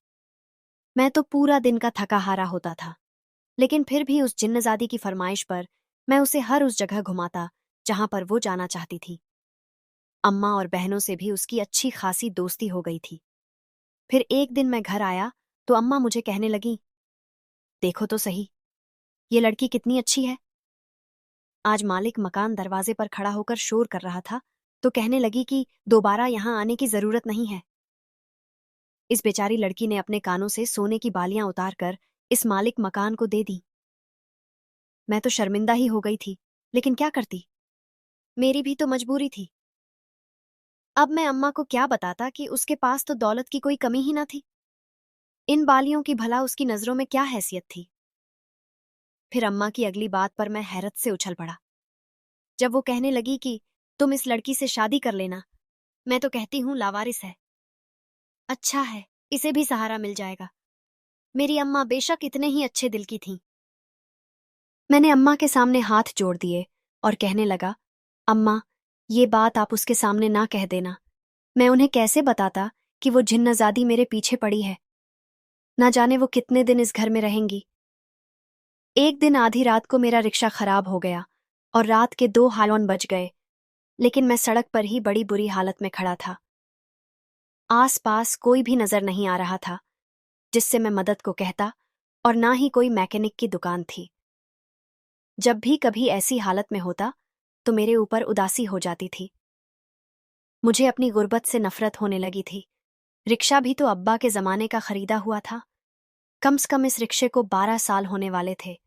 मैं तो पूरा दिन का थका हारा होता था, लेकिन फिर भी उस जिन्नजादी की फरमाइश पर मैं उसे हर उस जगह घुमाता जहां पर वो जाना चाहती थी। अम्मा और बहनों से भी उसकी अच्छी खासी दोस्ती हो गई थी। फिर एक दिन मैं घर आया तो अम्मा मुझे कहने लगी, देखो तो सही, ये लड़की कितनी अच्छी है। आज मालिक मकान दरवाजे पर खड़ा होकर शोर कर रहा था तो कहने लगी कि दोबारा यहां आने की जरूरत नहीं है। इस बेचारी लड़की ने अपने कानों से सोने की बालियां उतारकर इस मालिक मकान को दे दी। मैं तो शर्मिंदा ही हो गई थी, लेकिन क्या करती, मेरी भी तो मजबूरी थी। अब मैं अम्मा को क्या बताता कि उसके पास तो दौलत की कोई कमी ही ना थी। इन बालियों की भला उसकी नजरों में क्या हैसियत थी। फिर अम्मा की अगली बात पर मैं हैरत से उछल पड़ा, जब वो कहने लगी कि तुम इस लड़की से शादी कर लेना। मैं तो कहती हूँ लावारिस है, अच्छा है, इसे भी सहारा मिल जाएगा। मेरी अम्मा बेशक इतने ही अच्छे दिल की थीं। मैंने अम्मा के सामने हाथ जोड़ दिए और कहने लगा, अम्मा, ये बात आप उसके सामने ना कह देना। मैं उन्हें कैसे बताता कि वो जिन्नजादी मेरे पीछे पड़ी है, ना जाने वो कितने दिन इस घर में रहेंगी। एक दिन आधी रात को मेरा रिक्शा खराब हो गया और रात के 2 हालोन बज गए, लेकिन मैं सड़क पर ही बड़ी बुरी हालत में खड़ा था। आस पास कोई भी नजर नहीं आ रहा था जिससे मैं मदद को कहता, और ना ही कोई मैकेनिक की दुकान थी। जब भी कभी ऐसी हालत में होता तो मेरे ऊपर उदासी हो जाती थी। मुझे अपनी गुर्बत से नफरत होने लगी थी। रिक्शा भी तो अब्बा के जमाने का खरीदा हुआ था। कम से कम इस रिक्शे को 12 साल होने वाले थे।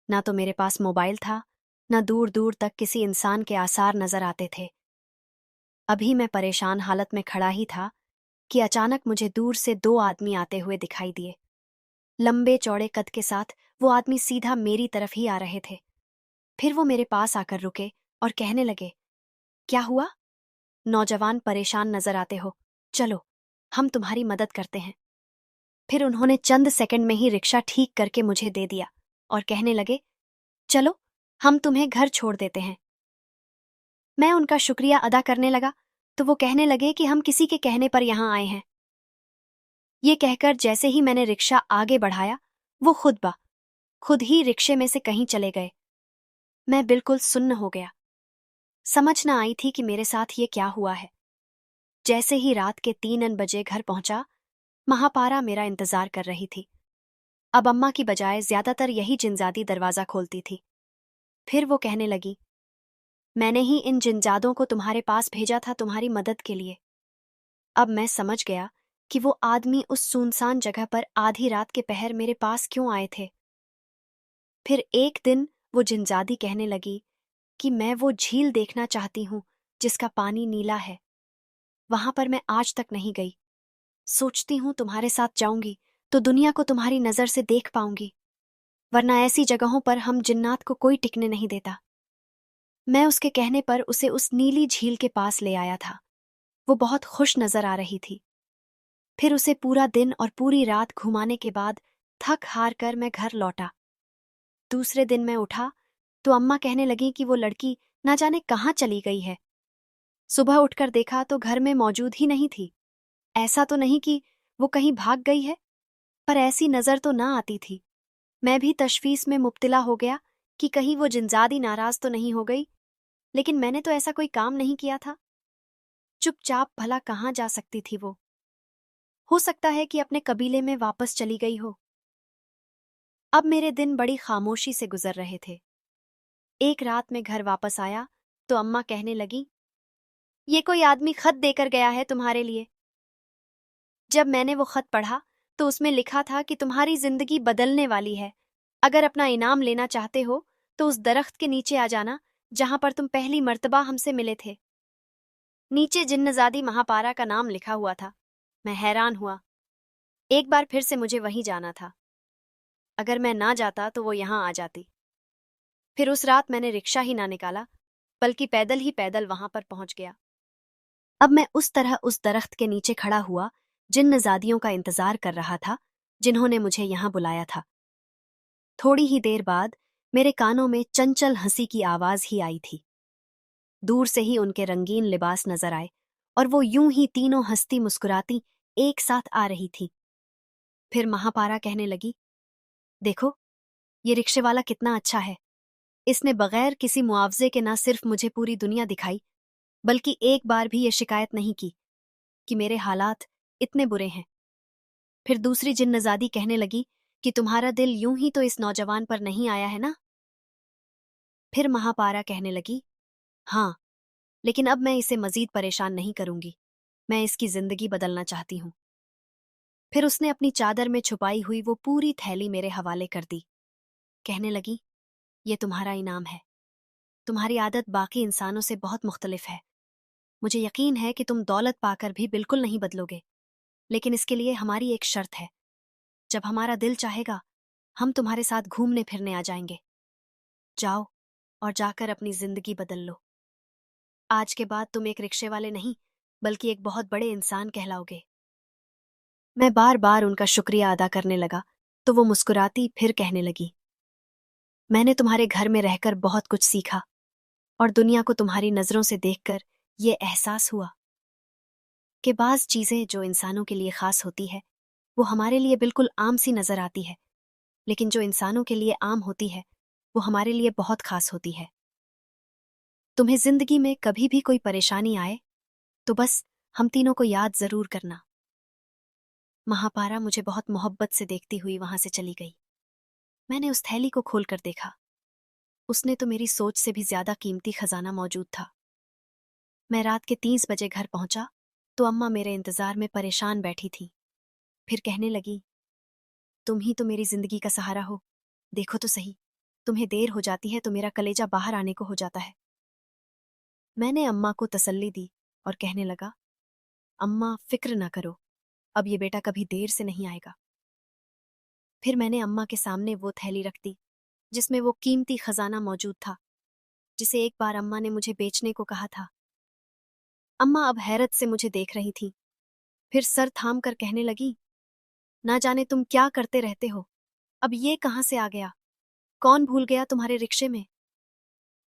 ना तो मेरे पास मोबाइल था, ना दूर दूर तक किसी इंसान के आसार नजर आते थे। अभी मैं परेशान हालत में खड़ा ही था कि अचानक मुझे दूर से 2 आदमी आते हुए दिखाई दिए। लंबे चौड़े कद के साथ वो आदमी सीधा मेरी तरफ ही आ रहे थे। फिर वो मेरे पास आकर रुके और कहने लगे, क्या हुआ? नौजवान परेशान नजर आते हो, चलो हम तुम्हारी मदद करते हैं। फिर उन्होंने चंद सेकंड में ही रिक्शा ठीक करके मुझे दे दिया और कहने लगे, चलो हम तुम्हें घर छोड़ देते हैं। मैं उनका शुक्रिया अदा करने लगा तो वो कहने लगे कि हम किसी के कहने पर यहां आए हैं। ये कहकर जैसे ही मैंने रिक्शा आगे बढ़ाया, वो खुद ही रिक्शे में से कहीं चले गए। मैं बिल्कुल सुन्न हो गया। समझ न आई थी कि मेरे साथ ये क्या हुआ है। जैसे ही रात के 3 बजे घर पहुंचा, महापारा मेरा इंतजार कर रही थी। अब अम्मा की बजाय ज्यादातर यही जिनजादी दरवाजा खोलती थी। फिर वो कहने लगी, मैंने ही इन जिनजादों को तुम्हारे पास भेजा था तुम्हारी मदद के लिए। अब मैं समझ गया कि वो आदमी उस सुनसान जगह पर आधी रात के पहर मेरे पास क्यों आए थे। फिर एक दिन वो जिनजादी कहने लगी कि मैं वो झील देखना चाहती हूँ जिसका पानी नीला है। वहां पर मैं आज तक नहीं गई। सोचती हूँ तुम्हारे साथ जाऊंगी तो दुनिया को तुम्हारी नजर से देख पाऊंगी, वरना ऐसी जगहों पर हम जिन्नात को कोई टिकने नहीं देता। मैं उसके कहने पर उसे उस नीली झील के पास ले आया था। वो बहुत खुश नजर आ रही थी। फिर उसे पूरा दिन और पूरी रात घुमाने के बाद थक हार कर मैं घर लौटा। दूसरे दिन मैं उठा तो अम्मा कहने लगी कि वो लड़की ना जाने कहाँ चली गई है। सुबह उठकर देखा तो घर में मौजूद ही नहीं थी। ऐसा तो नहीं कि वो कहीं भाग गई है? पर ऐसी नजर तो ना आती थी। मैं भी तशवीश में मुब्तला हो गया कि कहीं वो जिनजादी नाराज तो नहीं हो गई, लेकिन मैंने तो ऐसा कोई काम नहीं किया था। चुपचाप भला कहाँ जा सकती थी वो? हो सकता है कि अपने कबीले में वापस चली गई हो। अब मेरे दिन बड़ी खामोशी से गुजर रहे थे। एक रात में घर वापस आया तो अम्मा कहने लगी, ये कोई आदमी खत देकर गया है तुम्हारे लिए। जब मैंने वो खत पढ़ा तो उसमें लिखा था कि तुम्हारी जिंदगी बदलने वाली है। अगर अपना इनाम लेना चाहते हो तो उस दरख्त के नीचे आ जाना जहां पर तुम पहली मर्तबा हमसे मिले थे। नीचे जिन्नजादी महापारा का नाम लिखा हुआ था। मैं हैरान हुआ। एक बार फिर से मुझे वहीं जाना था। अगर मैं ना जाता तो वो यहाँ आ जाती। फिर उस रात मैंने रिक्शा ही ना निकाला, बल्कि पैदल ही पैदल वहां पर पहुंच गया। अब मैं उस तरह उस दरख्त के नीचे खड़ा हुआ जिन नजादियों का इंतजार कर रहा था, जिन्होंने मुझे यहां बुलाया था। थोड़ी ही देर बाद मेरे कानों में चंचल हंसी की आवाज ही आई थी। दूर से ही उनके रंगीन लिबास नजर आए और वो यूं ही तीनों हंसती मुस्कुराती एक साथ आ रही थी। फिर महापारा कहने लगी, देखो, ये रिक्शे वाला कितना अच्छा है। इसने बगैर किसी मुआवजे के ना सिर्फ मुझे पूरी दुनिया दिखाई, बल्कि एक बार भी ये शिकायत नहीं की कि मेरे हालात इतने बुरे हैं। फिर दूसरी जिन्नजादी कहने लगी कि तुम्हारा दिल यूं ही तो इस नौजवान पर नहीं आया है ना। फिर महापारा कहने लगी, हाँ, लेकिन अब मैं इसे मजीद परेशान नहीं करूंगी। मैं इसकी जिंदगी बदलना चाहती हूँ। फिर उसने अपनी चादर में छुपाई हुई वो पूरी थैली मेरे हवाले कर दी। कहने लगी, ये तुम्हारा इनाम है। तुम्हारी आदत बाकी इंसानों से बहुत मुख्तलिफ है। मुझे यकीन है कि तुम दौलत पाकर भी बिल्कुल नहीं बदलोगे, लेकिन इसके लिए हमारी एक शर्त है। जब हमारा दिल चाहेगा हम तुम्हारे साथ घूमने फिरने आ जाएंगे। जाओ और जाकर अपनी जिंदगी बदल लो। आज के बाद तुम एक रिक्शे वाले नहीं, बल्कि एक बहुत बड़े इंसान कहलाओगे। मैं बार बार उनका शुक्रिया अदा करने लगा तो वो मुस्कुराती फिर कहने लगी, मैंने तुम्हारे घर में रहकर बहुत कुछ सीखा और दुनिया को तुम्हारी नजरों से देखकर ये एहसास हुआ कि बाज़ चीज़ें जो इंसानों के लिए खास होती है वो हमारे लिए बिल्कुल आम सी नजर आती है, लेकिन जो इंसानों के लिए आम होती है वो हमारे लिए बहुत खास होती है। तुम्हें जिंदगी में कभी भी कोई परेशानी आए तो बस हम तीनों को याद जरूर करना। महापारा मुझे बहुत मोहब्बत से देखती हुई वहां से चली गई। मैंने उस थैली को खोलकर देखा। उसने तो मेरी सोच से भी ज्यादा कीमती खजाना मौजूद था। मैं रात के 3 बजे घर पहुंचा तो अम्मा मेरे इंतजार में परेशान बैठी थी। फिर कहने लगी, तुम ही तो मेरी जिंदगी का सहारा हो। देखो तो सही, तुम्हें देर हो जाती है तो मेरा कलेजा बाहर आने को हो जाता है। मैंने अम्मा को तसल्ली दी और कहने लगा, अम्मा फिक्र ना करो, अब ये बेटा कभी देर से नहीं आएगा। फिर मैंने अम्मा के सामने वो थैली रख दी जिसमें वो कीमती खजाना मौजूद था, जिसे एक बार अम्मा ने मुझे बेचने को कहा था। अम्मा अब हैरत से मुझे देख रही थी। फिर सर थाम कर कहने लगी, ना जाने तुम क्या करते रहते हो। अब ये कहाँ से आ गया? कौन भूल गया तुम्हारे रिक्शे में?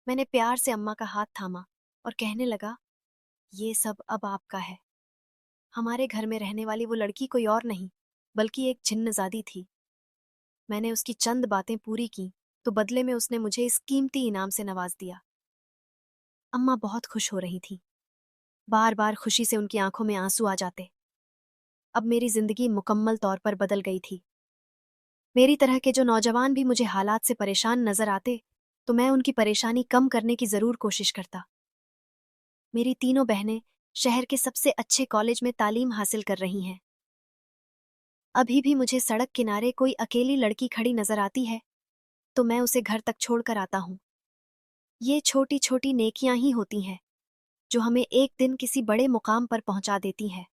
मैंने प्यार से अम्मा का हाथ थामा और कहने लगा, ये सब अब आपका है। हमारे घर में रहने वाली वो लड़की कोई और नहीं, बल्कि एक जिन्नजादी थी। मैंने उसकी चंद बातें पूरी की तो बदले में उसने मुझे इस कीमती इनाम से नवाज दिया। अम्मा बहुत खुश हो रही थी। बार बार खुशी से उनकी आंखों में आंसू आ जाते। अब मेरी जिंदगी मुकम्मल तौर पर बदल गई थी। मेरी तरह के जो नौजवान भी मुझे हालात से परेशान नजर आते तो मैं उनकी परेशानी कम करने की जरूर कोशिश करता। मेरी तीनों बहनें शहर के सबसे अच्छे कॉलेज में तालीम हासिल कर रही हैं। अभी भी मुझे सड़क किनारे कोई अकेली लड़की खड़ी नजर आती है तो मैं उसे घर तक छोड़कर आता हूँ। ये छोटी छोटी नेकियां ही होती हैं जो हमें एक दिन किसी बड़े मुकाम पर पहुंचा देती हैं।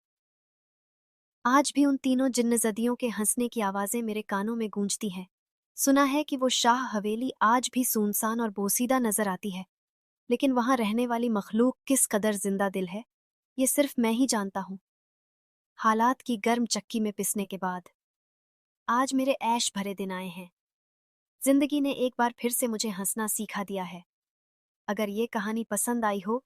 आज भी उन तीनों जिन्नजदियों के हंसने की आवाजें मेरे कानों में गूंजती हैं। सुना है कि वो शाह हवेली आज भी सुनसान और बोसीदा नजर आती है, लेकिन वहां रहने वाली मखलूक किस कदर जिंदा दिल है ये सिर्फ मैं ही जानता हूँ। हालात की गर्म चक्की में पिसने के बाद आज मेरे ऐश भरे दिन आए हैं। जिंदगी ने एक बार फिर से मुझे हंसना सिखा दिया है। अगर ये कहानी पसंद आई हो